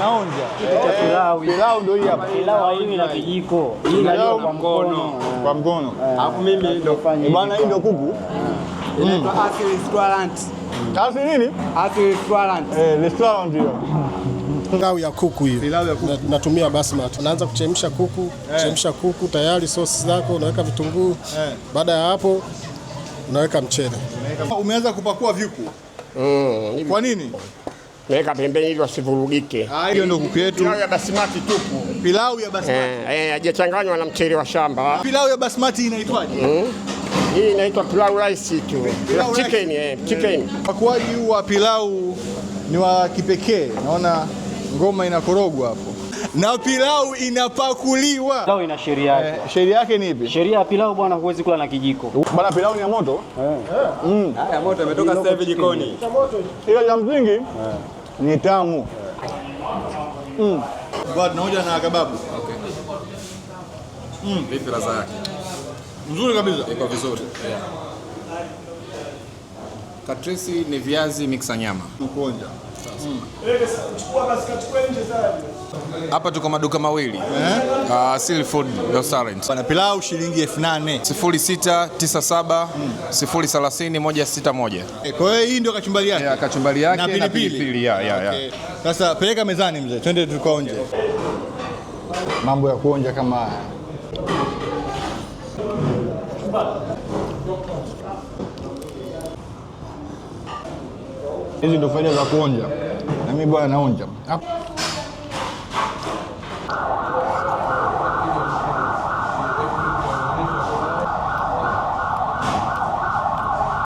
naonja. Pilau ndio hii hapa. Pilau hii na kijiko. Hii ndio kwa mkono. Kwa mkono. Alafu mimi ndio bwana, hii ndio kuku. Inaitwa Asili Restaurant. Asili nini? Asili Restaurant. Restaurant hiyo. Pilau ya kuku hiyo. Pilau ya kuku. Natumia basmati. Unaanza kuchemsha kuku, chemsha kuku tayari, sosi zako unaweka vitunguu. Baada ya hapo unaweka mchele. Umeanza kupakua viku. Kwa nini? Naweka pembeni ili wasivurugike. Hiyo ndio kuku yetu. Pilau ya basmati tupu. Pilau ya basmati. Hajachanganywa na mchele wa shamba. Pilau ya basmati inaitwaje? Hii inaitwa pilau rice tu. Chicken. Pakuaji wa pilau ni wa kipekee. Naona ngoma inakorogwa hapo. Na pilau inapakuliwa. Pilau ina sheria yake. Sheria yake ni ipi? Sheria ya pilau bwana, huwezi kula na kijiko. Bwana, pilau ni ya moto? Ya moto imetoka sasa hivi jikoni. Ile ya msingi ni tamu. Bwana, naoja na kababu. Okay. Vipi ladha yake? Nzuri kabisa. Iko vizuri. Katresi ni viazi mixa nyama. Kuonja. Hapa tuko maduka mawili. Asili Food Restaurant. Bwana, pilau shilingi 8,000. 0697 030 161. Kwa hiyo hii ndio kachumbari yake. Kachumbari yake na pilipili. Okay. Sasa peleka mezani mzee, twende tukaonje. Mambo ya kuonja kama haya. Hizi ndio faida za kuonja. Na mimi bwana naonja.